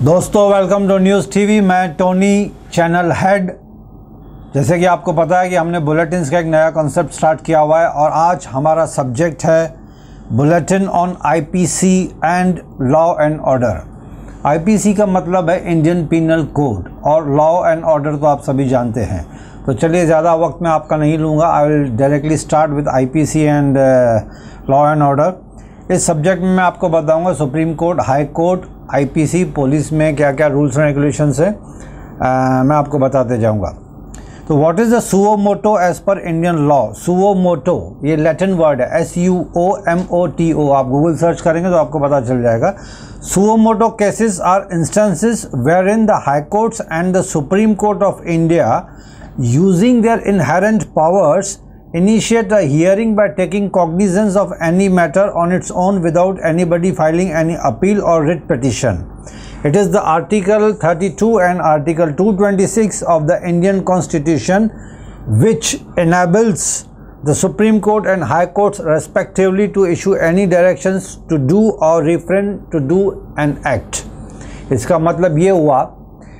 दोस्तों welcome to news TV. मैं Tony, channel head. जैसे कि आपको पता है कि हमने बुलेटिन्स का एक नया कॉन्सेप्ट स्टार्ट किया हुआ है और आज हमारा सब्जेक्ट है bulletin on IPC and law and order. IPC का मतलब है इंडियन पीनल कोड और लॉ एंड ऑर्डर तो आप सभी जानते हैं। तो चलिए ज़्यादा वक्त मैं आपका नहीं लूँगा, I will directly start with IPC and law and order. इस सब्जेक्ट में मैं आपको बताऊंगा supreme court, high court, IPC, police में क्या क्या रूल्स एंड रेगुलेशंस है, मैं आपको बताते जाऊंगा। तो what is the suo moto as per Indian law. Suo moto ये लैटिन वर्ड है, SUOMOTO। आप गूगल सर्च करेंगे तो आपको पता चल जाएगा। Suo moto cases are instances where in the high courts and the Supreme Court of India using their inherent powers initiate a hearing by taking cognizance of any matter on its own without anybody filing any appeal or writ petition. It is the Article 32 and Article 226 of the Indian Constitution which enables the Supreme Court and High Courts respectively to issue any directions to do or refrain to do an act. इसका मतलब ये हुआ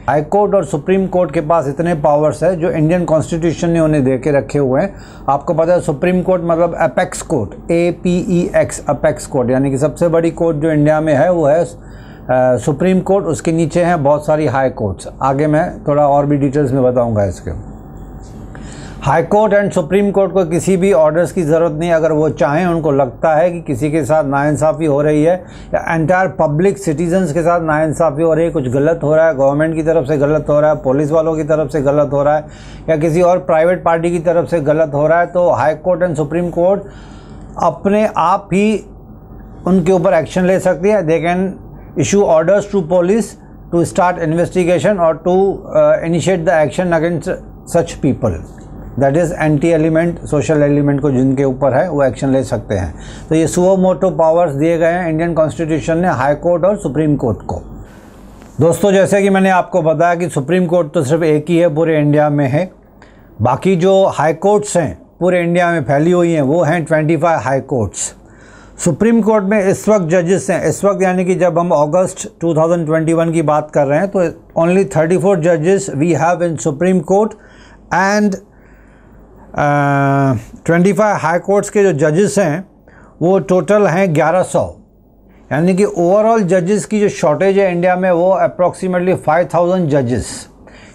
high court और supreme court के पास इतने powers है जो Indian constitution ने उन्हें दे के रखे हुए हैं। आपको पता है सुप्रीम कोर्ट मतलब apex court, APEX, apex court, यानी कि सबसे बड़ी कोर्ट जो इंडिया में है वो है सुप्रीम कोर्ट। उसके नीचे हैं बहुत सारी हाई कोर्ट्स। आगे मैं थोड़ा और भी डिटेल्स में बताऊंगा इसके। High court and supreme court को किसी भी ऑर्डर्स की ज़रूरत नहीं। अगर वो चाहें, उनको लगता है कि किसी के साथ नाइंसाफ़ी हो रही है या एंटायर पब्लिक सिटीजन्स के साथ नाइंसाफ़ी हो रही है, कुछ गलत हो रहा है, गवर्नमेंट की तरफ से गलत हो रहा है, पुलिस वालों की तरफ से गलत हो रहा है या किसी और प्राइवेट पार्टी की तरफ से गलत हो रहा है, तो high court and supreme court अपने आप ही उनके ऊपर एक्शन ले सकती है। They can issue orders to police to start investigation और to initiate the action against such people, that is anti element, social element को जिनके ऊपर है वो एक्शन ले सकते हैं। तो ये सुओ मोटो पावर्स दिए गए हैं इंडियन कॉन्स्टिट्यूशन ने हाई कोर्ट और सुप्रीम कोर्ट को। दोस्तों जैसे कि मैंने आपको बताया कि सुप्रीम कोर्ट तो सिर्फ एक ही है पूरे इंडिया में है, बाकी जो हाई कोर्ट्स हैं पूरे इंडिया में फैली हुई हैं वो हैं 25 हाई कोर्ट्स। सुप्रीम कोर्ट में इस वक्त जजेस हैं, इस वक्त यानी कि जब हम अगस्त 2021 की बात कर रहे हैं तो ओनली 34 जजेस we have in Supreme Court and 25 high courts के जो जजेस हैं वो टोटल हैं 1100। यानी कि ओवरऑल जजेस की जो शॉर्टेज है इंडिया में वो अप्रॉक्सीमेटली 5000 जजेस,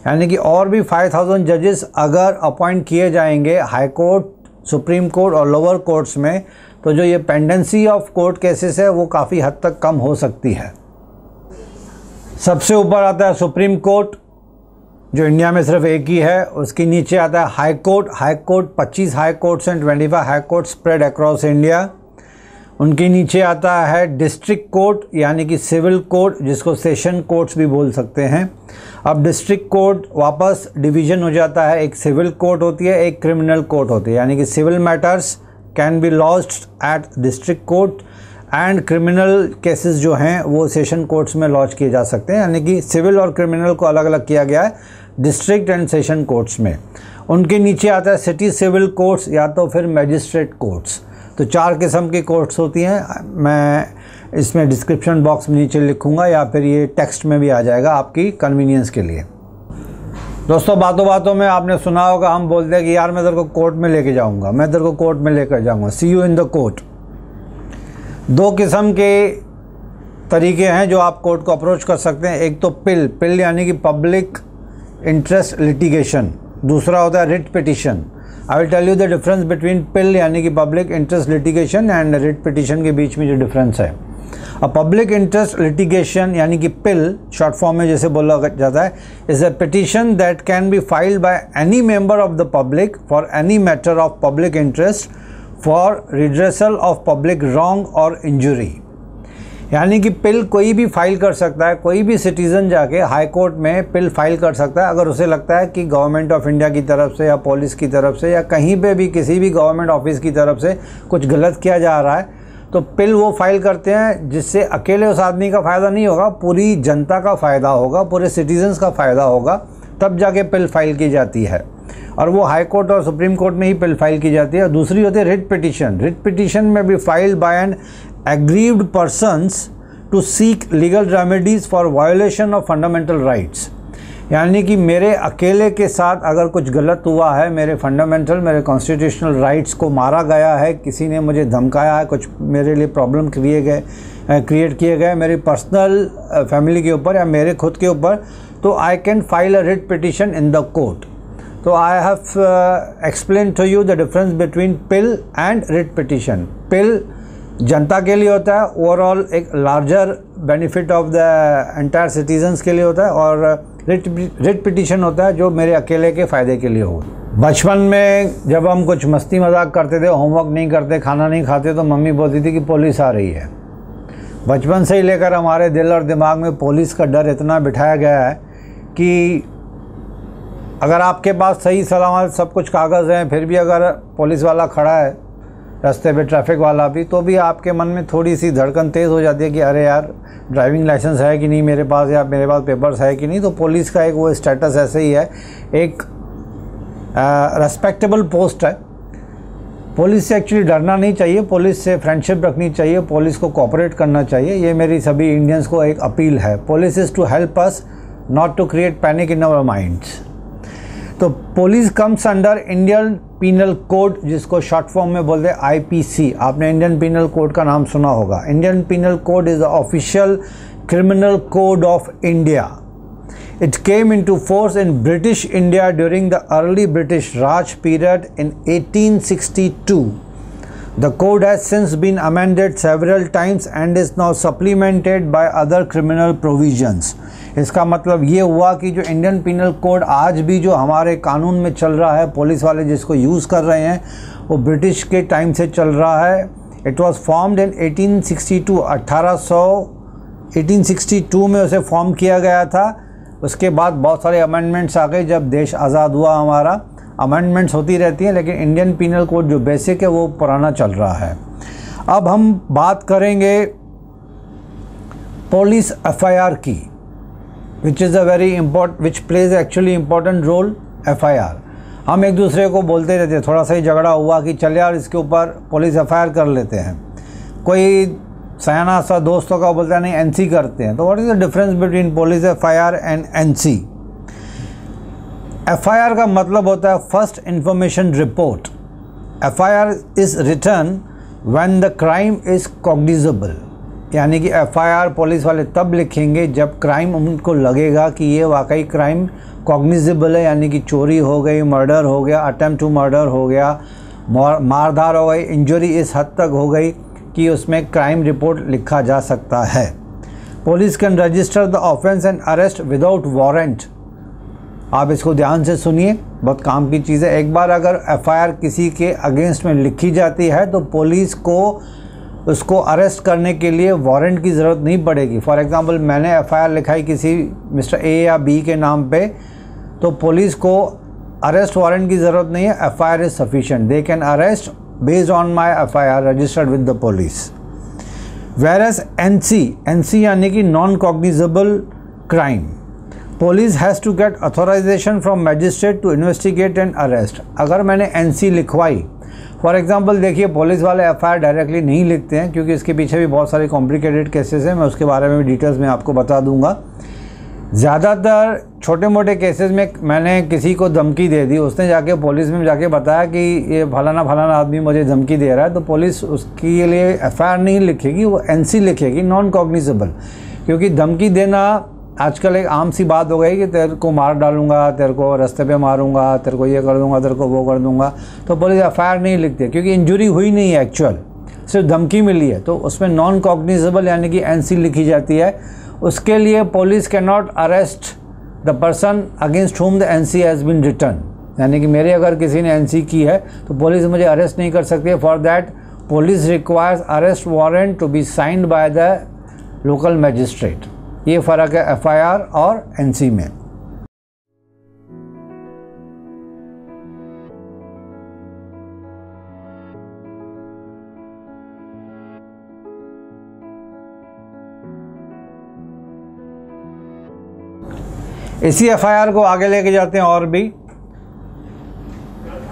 यानी कि और भी 5000 जजेस अगर अपॉइंट किए जाएंगे हाई कोर्ट, सुप्रीम कोर्ट और लोअर कोर्ट्स में, तो जो ये पेंडेंसी ऑफ कोर्ट केसेस है वो काफ़ी हद तक कम हो सकती है। सबसे ऊपर आता है सुप्रीम कोर्ट जो इंडिया में सिर्फ एक ही है। उसके नीचे आता है high court. High court 25 high courts and 25 high court spread across India. उनके नीचे आता है डिस्ट्रिक्ट कोर्ट यानी कि सिविल कोर्ट, जिसको सेशन कोर्ट्स भी बोल सकते हैं। अब डिस्ट्रिक्ट कोर्ट वापस डिवीज़न हो जाता है, एक सिविल कोर्ट होती है, एक क्रिमिनल कोर्ट होती है, यानी कि civil matters can be lodged at district court and criminal cases जो हैं वो सेशन कोर्ट्स में लॉन्च किए जा सकते हैं। यानी कि सिविल और क्रिमिनल को अलग अलग किया गया है डिस्ट्रिक्ट एंड सेशन कोर्ट्स में। उनके नीचे आता है सिटी सिविल कोर्ट्स या तो फिर मैजिस्ट्रेट कोर्ट्स। तो 4 किस्म की कोर्ट्स होती हैं। मैं इसमें डिस्क्रिप्शन बॉक्स में नीचे लिखूंगा या फिर ये टेक्स्ट में भी आ जाएगा आपकी कन्वीनियंस के लिए। दोस्तों बातों बातों में आपने सुना होगा हम बोलते हैं कि यार मैं तेरे को कोर्ट में लेके जाऊँगा, मैं तेरे को कोर्ट में लेकर जाऊँगा, सी यू इन द कोर्ट। 2 किस्म के तरीके हैं जो आप कोर्ट को अप्रोच कर सकते हैं। एक तो पिल यानी कि पब्लिक इंटरेस्ट लिटिगेशन, दूसरा होता है writ petition. I will tell you the difference between PIL यानी कि public interest litigation and writ petition के बीच में जो डिफरेंस है। अब पब्लिक इंटरेस्ट लिटिगेशन यानी कि पिल शॉर्ट फॉर्म में जैसे बोला जाता है, is a petition that can be filed by any member of the public for any matter of public interest for redressal of public wrong और इंजुरी। यानी कि पिल कोई भी फाइल कर सकता है, कोई भी सिटीज़न जाके हाई कोर्ट में पिल फाइल कर सकता है अगर उसे लगता है कि गवर्नमेंट ऑफ इंडिया की तरफ से या पुलिस की तरफ से या कहीं पे भी किसी भी गवर्नमेंट ऑफिस की तरफ से कुछ गलत किया जा रहा है। तो पिल वो फाइल करते हैं जिससे अकेले उस आदमी का फ़ायदा नहीं होगा, पूरी जनता का फ़ायदा होगा, पूरे सिटीजन्स का फ़ायदा होगा, तब जाके पिल फाइल की जाती है। और वो हाई कोर्ट और सुप्रीम कोर्ट में ही पिल फाइल की जाती है। दूसरी होती है रिट पिटिशन। रिट पिटिशन में भी filed by an aggrieved persons to seek legal remedies for violation of fundamental rights. यानी कि मेरे अकेले के साथ अगर कुछ गलत हुआ है, मेरे फंडामेंटल, मेरे कॉन्स्टिट्यूशनल राइट्स को मारा गया है, किसी ने मुझे धमकाया है, कुछ मेरे लिए प्रॉब्लम क्रिएट किए गए मेरी पर्सनल फैमिली के ऊपर या मेरे खुद के ऊपर, तो I can file a writ petition in the court. तो I have explain to you the difference between PIL and writ petition. PIL जनता के लिए होता है, ओवरऑल एक larger benefit of the entire citizens के लिए होता है, और रिट पिटिशन होता है जो मेरे अकेले के फ़ायदे के लिए हो। बचपन में जब हम कुछ मस्ती मजाक करते थे, होमवर्क नहीं करते, खाना नहीं खाते, तो मम्मी बोलती थी कि पुलिस आ रही है। बचपन से ही लेकर हमारे दिल और दिमाग में पुलिस का डर इतना बिठाया गया है कि अगर आपके पास सही सलामत सब कुछ कागज़ हैं, फिर भी अगर पुलिस वाला खड़ा है रास्ते पे, ट्रैफिक वाला भी, तो भी आपके मन में थोड़ी सी धड़कन तेज़ हो जाती है कि अरे यार ड्राइविंग लाइसेंस है कि नहीं मेरे पास, या मेरे पास पेपर्स है कि नहीं। तो पुलिस का एक वो स्टेटस ऐसे ही है, एक रेस्पेक्टेबल पोस्ट है। पुलिस से एक्चुअली डरना नहीं चाहिए, पुलिस से फ्रेंडशिप रखनी चाहिए, पुलिस को कोऑपरेट करना चाहिए। ये मेरी सभी इंडियंस को एक अपील है। Police is to help us, not to create panic in our minds. तो police comes under Indian penal code, जिसको शॉर्ट फॉर्म में बोलते हैं IPC। आपने इंडियन पीनल कोड का नाम सुना होगा। Indian penal code is the official criminal code of India. It came into force in British India during the early British Raj period in 1862. The code has since been amended several times and is now supplemented by other criminal provisions. इसका मतलब ये हुआ कि जो Indian penal code आज भी जो हमारे कानून में चल रहा है, पुलिस वाले जिसको यूज़ कर रहे हैं, वो ब्रिटिश के टाइम से चल रहा है। It was formed in 1862, 1862 में उसे फॉर्म किया गया था। उसके बाद बहुत सारे अमेंडमेंट्स आ गए जब देश आज़ाद हुआ हमारा। अमेंडमेंट्स होती रहती हैं, लेकिन इंडियन पीनल कोड जो बेसिक है वो पुराना चल रहा है। अब हम बात करेंगे पुलिस FIR की, which plays actually important role. FIR हम एक दूसरे को बोलते रहते हैं, थोड़ा सा ही झगड़ा हुआ कि चल यार इसके ऊपर पुलिस FIR कर लेते हैं। कोई सयाना सा दोस्तों का बोलता है नहीं NC करते हैं। तो what is the difference between police FIR and NC? FIR का मतलब होता है first information report. FIR is written when the crime is cognizable, यानी कि FIR पुलिस वाले तब लिखेंगे जब क्राइम उनको लगेगा कि ये वाकई क्राइम कॉग्निजेबल है, यानी कि चोरी हो गई, मर्डर हो गया, अटेम्प्ट टू मर्डर हो गया, मारधार हो गई, इंजरी इस हद तक हो गई कि उसमें क्राइम रिपोर्ट लिखा जा सकता है। Police can register the offence and arrest without warrant. आप इसको ध्यान से सुनिए, बहुत काम की चीज़ है। एक बार अगर FIR किसी के अगेंस्ट में लिखी जाती है तो पुलिस को उसको अरेस्ट करने के लिए वारंट की ज़रूरत नहीं पड़ेगी। फॉर एग्ज़ाम्पल मैंने FIR लिखाई किसी मिस्टर A या B के नाम पे, तो पुलिस को अरेस्ट वारंट की ज़रूरत नहीं है। FIR is sufficient, they can arrest based on my FIR registered with the police. Whereas NC यानी कि non-cognizable crime, police has to get authorization from magistrate to investigate and arrest. अगर मैंने NC लिखवाई, for example देखिए police वाले FIR directly नहीं लिखते हैं क्योंकि इसके पीछे भी बहुत सारे कॉम्प्लिकेटेड केसेस हैं, मैं उसके बारे में भी डिटेल्स में आपको बता दूंगा। ज़्यादातर छोटे मोटे केसेस में मैंने किसी को धमकी दे दी, उसने जाके पुलिस में जाके बताया कि ये फलाना आदमी मुझे धमकी दे रहा है, तो पुलिस उसके लिए FIR नहीं लिखेगी, वो NC लिखेगी, नॉन कॉग्निजेबल। क्योंकि धमकी देना आजकल एक आम सी बात हो गई कि तेरे को मार डालूंगा, तेरे को रास्ते पे मारूंगा, तेरे को ये कर दूंगा, तेरे को वो कर दूंगा, तो पुलिस FIR नहीं लिखती क्योंकि इंजरी हुई नहीं है, एक्चुअल सिर्फ धमकी मिली है। तो उसमें नॉन कॉग्निजेबल यानी कि NC लिखी जाती है। उसके लिए police can not arrest the person against whom the NC has been written, यानी कि मेरे अगर किसी ने NC की है तो पुलिस मुझे अरेस्ट नहीं कर सकती है। For that police requires arrest warrant to be signed by the local magistrate. ये फ़र्क है FIR और NC में। इसी FIR को आगे लेके जाते हैं और भी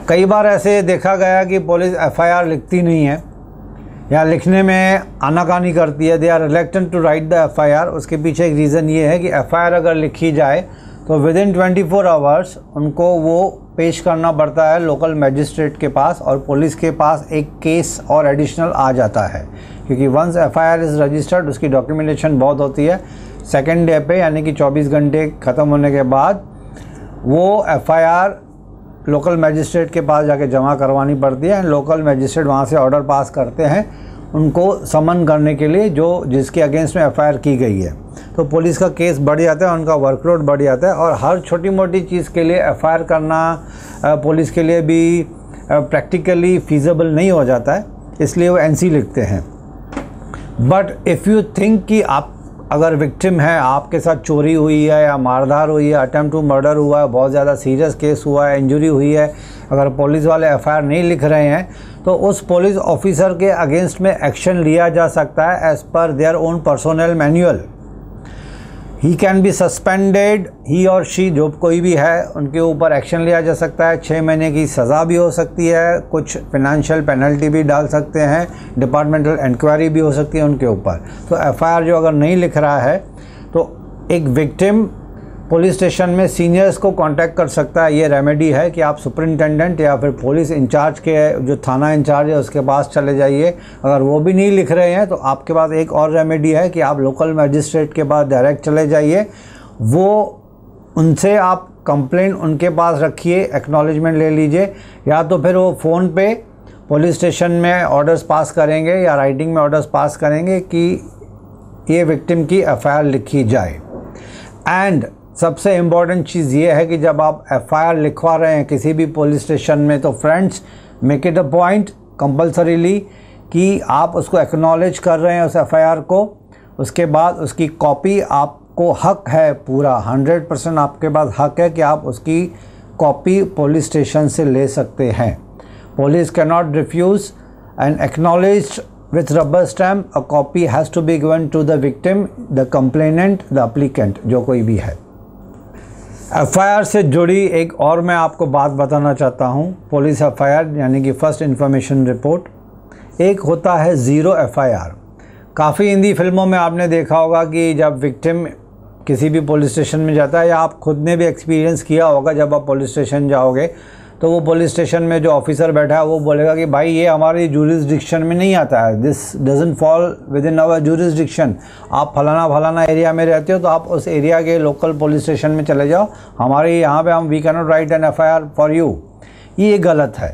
कई बार ऐसे देखा गया कि पुलिस FIR लिखती नहीं है, या लिखने में आनाकानी करती है, they are reluctant to write the FIR। उसके पीछे एक रीज़न ये है कि FIR अगर लिखी जाए तो विदिन 24 आवर्स उनको वो पेश करना पड़ता है लोकल मैजिस्ट्रेट के पास, और पुलिस के पास एक केस और एडिशनल आ जाता है, क्योंकि वंस FIR इज़ रजिस्टर्ड उसकी डॉक्यूमेंटेशन बहुत होती है। सेकेंड डे पे यानी कि 24 घंटे ख़त्म होने के बाद वो FIR लोकल मैजिस्ट्रेट के पास जाके जमा करवानी पड़ती है। लोकल मैजिस्ट्रेट वहाँ से ऑर्डर पास करते हैं उनको समन करने के लिए जो जिसके अगेंस्ट में FIR की गई है। तो पुलिस का केस बढ़ जाता है, उनका वर्कलोड बढ़ जाता है, और हर छोटी मोटी चीज़ के लिए FIR करना पुलिस के लिए भी प्रैक्टिकली फीजिबल नहीं हो जाता है, इसलिए वो NC लिखते हैं। बट इफ़ यू थिंक कि आप अगर विक्टिम है, आपके साथ चोरी हुई है या मारधार हुई है, अटेम्प्ट टू मर्डर हुआ है, बहुत ज़्यादा सीरियस केस हुआ है, इंजरी हुई है, अगर पुलिस वाले FIR नहीं लिख रहे हैं तो उस पुलिस ऑफिसर के अगेंस्ट में एक्शन लिया जा सकता है as per their own personal manual. He can be suspended, he और शी जो कोई भी है उनके ऊपर एक्शन लिया जा सकता है। 6 महीने की सज़ा भी हो सकती है, कुछ फिनेंशियल पेनल्टी भी डाल सकते हैं, डिपार्टमेंटल इंक्वायरी भी हो सकती है उनके ऊपर। तो FIR जो अगर नहीं लिख रहा है तो एक विक्टिम पुलिस स्टेशन में सीनियर्स को कांटेक्ट कर सकता है। ये रेमेडी है कि आप सुपरिंटेंडेंट या फिर पुलिस इंचार्ज के जो थाना इंचार्ज है उसके पास चले जाइए। अगर वो भी नहीं लिख रहे हैं तो आपके पास एक और रेमेडी है कि आप लोकल मैजिस्ट्रेट के पास डायरेक्ट चले जाइए, वो उनसे आप कंप्लेंट उनके पास रखिए, एक्नॉलेजमेंट ले लीजिए, या तो फिर वो फ़ोन पे पुलिस स्टेशन में ऑर्डर्स पास करेंगे या राइटिंग में ऑर्डर्स पास करेंगे कि ये विक्टिम की FIR लिखी जाए। एंड सबसे इम्पॉर्टेंट चीज़ ये है कि जब आप FIR लिखवा रहे हैं किसी भी पुलिस स्टेशन में तो friends make it a point compulsorily कि आप उसको एक्नॉलेज कर रहे हैं उस FIR को। उसके बाद उसकी कॉपी आपको हक है, पूरा 100% आपके पास हक है कि आप उसकी कॉपी पुलिस स्टेशन से ले सकते हैं। Police can not refuse and acknowledge with rubber stamp, a copy has to be given to the victim, the complainant, the applicant, जो कोई भी है। FIR से जुड़ी एक और मैं आपको बात बताना चाहता हूँ। पुलिस FIR यानी कि फर्स्ट इन्फॉर्मेशन रिपोर्ट, एक होता है ज़ीरो FIR। काफ़ी हिंदी फिल्मों में आपने देखा होगा कि जब विक्टिम किसी भी पुलिस स्टेशन में जाता है, या आप खुद ने भी एक्सपीरियंस किया होगा, जब आप पुलिस स्टेशन जाओगे तो वो पुलिस स्टेशन में जो ऑफिसर बैठा है वो बोलेगा कि भाई ये हमारी जुरिस्डिक्शन में नहीं आता है, this doesn't fall within our jurisdiction. आप फलाना एरिया में रहते हो तो आप उस एरिया के लोकल पुलिस स्टेशन में चले जाओ, हमारे यहाँ पे हम we can not write an FIR for you. ये गलत है।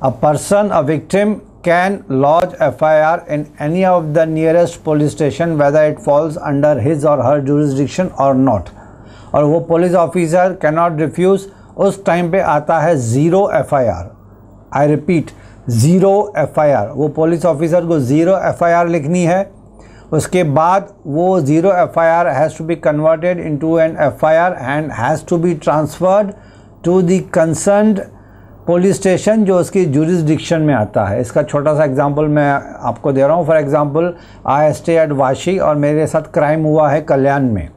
A person, a victim can lodge FIR in any of the nearest police station whether it falls under his or her jurisdiction or not। और वो police officer can not refuse. उस time पे आता है zero FIR। I repeat, zero FIR। वो police officer को zero FIR लिखनी है। उसके बाद वो zero FIR has to be converted into an FIR and has to be transferred to the concerned police station जो उसकी जुरिस्डिक्शन में आता है। इसका छोटा सा एग्जांपल मैं आपको दे रहा हूँ। For example, I stay at Vashi और मेरे साथ क्राइम हुआ है कल्याण में।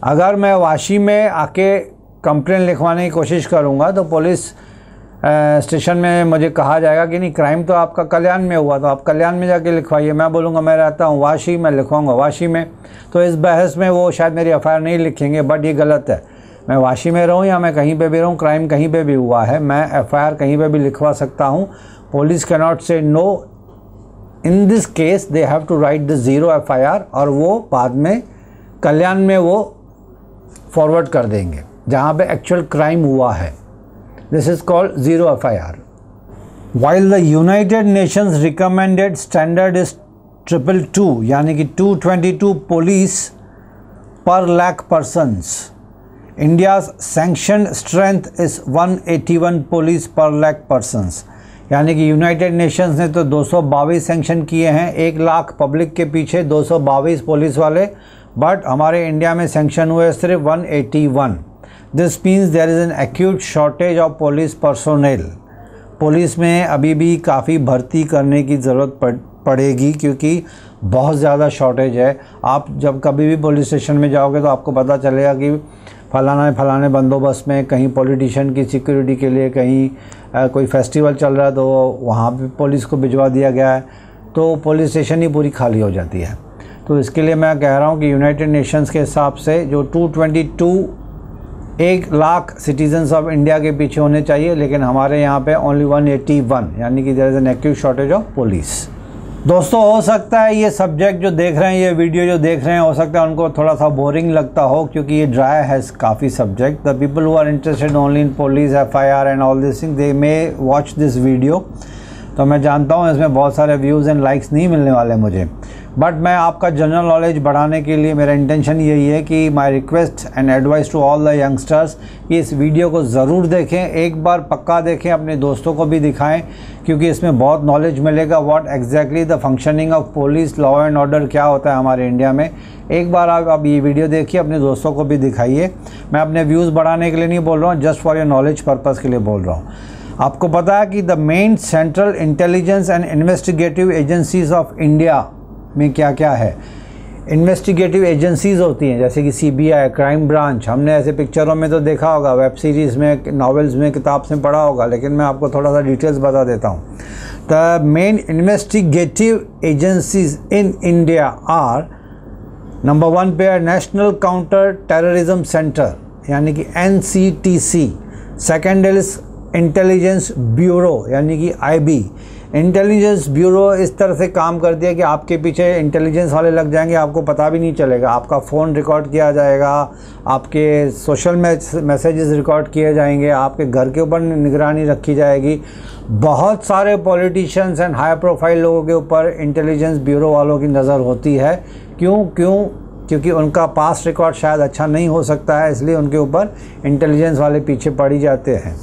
अगर मैं वाशी में आके कंप्लेंट लिखवाने की कोशिश करूंगा तो पुलिस स्टेशन में मुझे कहा जाएगा कि नहीं, क्राइम तो आपका कल्याण में हुआ, तो आप कल्याण में जाके लिखवाइए। मैं बोलूँगा मैं रहता हूँ वाशी, मैं लिखवाऊँगा वाशी में। तो इस बहस में वो शायद मेरी FIR नहीं लिखेंगे, बट ये गलत है। मैं वाशी में रहूँ या मैं कहीं पे भी रहूँ, क्राइम कहीं पे भी हुआ है, मैं FIR कहीं पे भी लिखवा सकता हूँ। Police can not say no. In this case they have to write the zero FIR और वो बाद में कल्याण में वो फॉरवर्ड कर देंगे जहाँ पे एक्चुअल क्राइम हुआ है। This is called zero FIR। While the United Nations recommended standard is 222 यानी कि 222 पुलिस पर lakh persons, India's sanctioned strength is 181 police पर लाख पर्सन्स। यानी कि यूनाइटेड नेशंस ने तो 222 सैंक्शन किए हैं 1 लाख पब्लिक के पीछे, 222 पुलिस वाले, बट हमारे इंडिया में सैंक्शन हुए सिर्फ 181। This means there is an acute shortage of police personnel. Police में अभी भी काफ़ी भर्ती करने की ज़रूरत पड़ेगी क्योंकि बहुत ज़्यादा शॉर्टेज है। आप जब कभी भी पुलिस स्टेशन में जाओगे तो आपको पता चलेगा कि फलाने बंदोबस्त में कहीं पॉलिटिशियन की सिक्योरिटी के लिए कहीं कोई फेस्टिवल चल रहा है तो वहाँ पे पुलिस को भिजवा दिया गया है। तो पुलिस स्टेशन ही पूरी खाली हो जाती है। तो इसके लिए मैं कह रहा हूँ कि यूनाइटेड नेशंस के हिसाब से जो 222 1 लाख सिटीजन्स ऑफ इंडिया के पीछे होने चाहिए, लेकिन हमारे यहाँ पे ओनली 181, यानी कि there is an acute shortage of police. दोस्तों, हो सकता है ये सब्जेक्ट जो देख रहे हैं, ये वीडियो जो देख रहे हैं, हो सकता है उनको थोड़ा सा बोरिंग लगता हो, क्योंकि ये ड्राई है काफ़ी subject. The people who are interested only in police, FIR and all this thing, they may watch this video. तो मैं जानता हूँ इसमें बहुत सारे व्यूज़ एंड लाइक्स नहीं मिलने वाले मुझे, बट मैं आपका जनरल नॉलेज बढ़ाने के लिए मेरा इंटेंशन यही है कि my request and advice to all the youngsters कि इस वीडियो को ज़रूर देखें, एक बार पक्का देखें, अपने दोस्तों को भी दिखाएं, क्योंकि इसमें बहुत नॉलेज मिलेगा what exactly the functioning of police, law and order क्या होता है हमारे इंडिया में। एक बार आप ये वीडियो देखिए, अपने दोस्तों को भी दिखाइए। मैं अपने व्यूज़ बढ़ाने के लिए नहीं बोल रहा हूँ, just for your knowledge purpose के लिए बोल रहा हूँ। आपको पता है कि the main central intelligence and investigative agencies of India में क्या क्या है। इन्वेस्टिगेटिव एजेंसीज़ होती हैं जैसे कि CBI, क्राइम ब्रांच। हमने ऐसे पिक्चरों में तो देखा होगा, वेब सीरीज़ में, नॉवेल्स में, किताब से पढ़ा होगा, लेकिन मैं आपको थोड़ा सा डिटेल्स बता देता हूँ। The main investigative agencies in India are, number 1 पे है नेशनल काउंटर टेररिज्म सेंटर यानी कि NCTC। Second is intelligence bureau यानी कि IB। इंटेलिजेंस ब्यूरो इस तरह से काम कर दिया कि आपके पीछे इंटेलिजेंस वाले लग जाएंगे, आपको पता भी नहीं चलेगा। आपका फ़ोन रिकॉर्ड किया जाएगा, आपके सोशल मैसेजेस रिकॉर्ड किए जाएंगे, आपके घर के ऊपर निगरानी रखी जाएगी। बहुत सारे पॉलिटिशियंस एंड हाई प्रोफाइल लोगों के ऊपर इंटेलिजेंस ब्यूरो वालों की नज़र होती है। क्योंकि उनका पास्ट रिकॉर्ड शायद अच्छा नहीं हो सकता है, इसलिए उनके ऊपर इंटेलिजेंस वाले पीछे पड़ जाते हैं।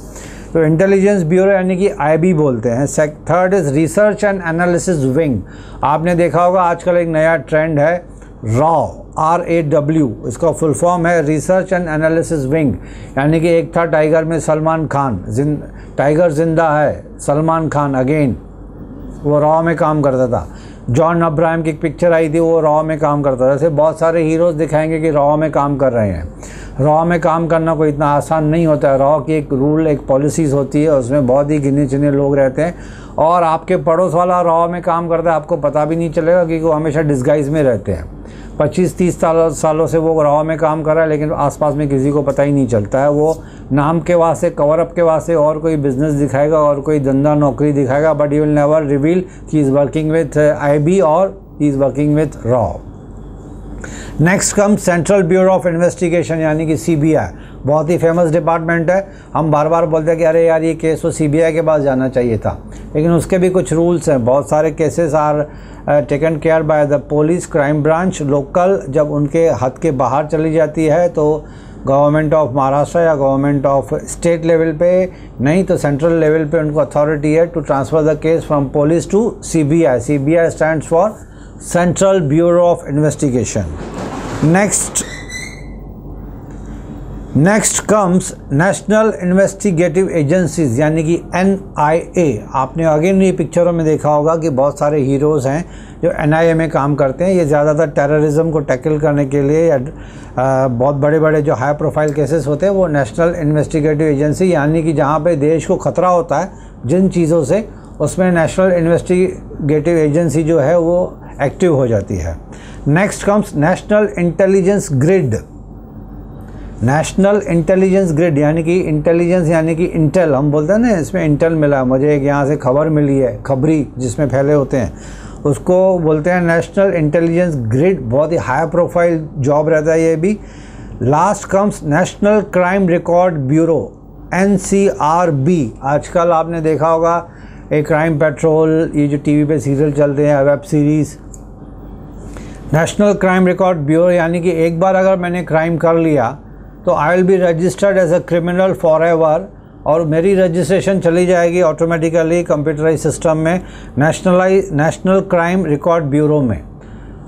तो इंटेलिजेंस ब्यूरो यानी कि IB बोलते हैं। Third is research and analysis wing. आपने देखा होगा आजकल एक नया ट्रेंड है RAW, इसका फुल फॉर्म है रिसर्च एंड एनालिसिस विंग। यानी कि एक था टाइगर में सलमान खान, टाइगर जिंदा है, सलमान खान अगेन, वो रॉ में काम करता था। जॉन अब्राहम की एक पिक्चर आई थी, वो रॉ में काम करता था। ऐसे बहुत सारे हीरोज़ दिखाएंगे कि रॉ में काम कर रहे हैं। रॉ में काम करना कोई इतना आसान नहीं होता है। रॉ की एक रूल, एक पॉलिसीज़ होती है, उसमें बहुत ही गिने चुने लोग रहते हैं, और आपके पड़ोस वाला रॉ में काम करता है, आपको पता भी नहीं चलेगा, क्योंकि वो हमेशा डिस्गाइज में रहते हैं। 25-30 सालों से वो रॉ में काम कर रहा है, लेकिन आसपास में किसी को पता ही नहीं चलता है। वो नाम के वास्ते, कवरअप के वास्ते और कोई बिजनेस दिखाएगा और कोई धंधा नौकरी दिखाएगा, but he will never reveal he is working with IB और he is working with raw. Next come central bureau of investigation यानी कि CBI। बहुत ही फेमस डिपार्टमेंट है। हम बार बार बोलते हैं कि अरे यार ये केस तो CBI के पास जाना चाहिए था, लेकिन उसके भी कुछ रूल्स हैं। बहुत सारे cases are taken care by the police, crime branch local. जब उनके हद के बाहर चली जाती है तो गवर्नमेंट ऑफ महाराष्ट्र या गवर्नमेंट ऑफ स्टेट लेवल पे, नहीं तो सेंट्रल लेवल पे उनको अथॉरिटी है to transfer the case from police to CBI। CBI stands for central bureau of investigation. Next comes national investigative agencies यानी कि NIA। आपने अगेन ये पिक्चरों में देखा होगा कि बहुत सारे हीरोज़ हैं जो NIA में काम करते हैं। ये ज़्यादातर टेररिज्म को टैकल करने के लिए या बहुत बड़े बड़े जो हाई प्रोफाइल केसेस होते हैं वो नेशनल इन्वेस्टिगेटिव एजेंसी, यानी कि जहाँ पे देश को ख़तरा होता है जिन चीज़ों से, उसमें नेशनल इन्वेस्टिगेटिव एजेंसी जो है वो एक्टिव हो जाती है। Next comes national intelligence grid. National intelligence grid यानी कि इंटेलिजेंस यानी कि इंटेल, हम बोलते हैं ना, इसमें इंटेल मिला, मुझे एक यहाँ से खबर मिली है, खबरी जिसमें फैले होते हैं, उसको बोलते हैं नेशनल इंटेलिजेंस ग्रिड। बहुत ही हाई प्रोफाइल जॉब रहता है ये भी। Last comes national crime record bureau NCRB। आजकल आपने देखा होगा एक क्राइम पेट्रोल, ये जो TV पे सीरियल चलते हैं, web series. National crime record bureau यानी कि एक बार अगर मैंने क्राइम कर लिया तो I will be registered as a criminal forever, और मेरी रजिस्ट्रेशन चली जाएगी ऑटोमेटिकली कंप्यूटराइज सिस्टम में नेशनल क्राइम रिकॉर्ड ब्यूरो में।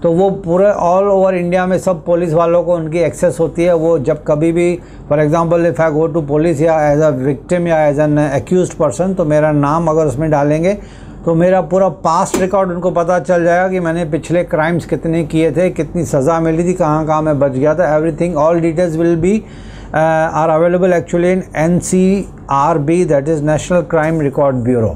तो वो पूरे ऑल ओवर इंडिया में सब पुलिस वालों को उनकी एक्सेस होती है। वो जब कभी भी, for example if I go to police या एज अ विक्टिम या एज एन एक्यूज्ड पर्सन, तो मेरा नाम अगर उसमें डालेंगे तो मेरा पूरा पास्ट रिकॉर्ड उनको पता चल जाएगा कि मैंने पिछले क्राइम्स कितने किए थे, कितनी सज़ा मिली थी, कहाँ कहाँ मैं बच गया था। Everything, all details will be are available actually in NCRB, that is national crime record bureau.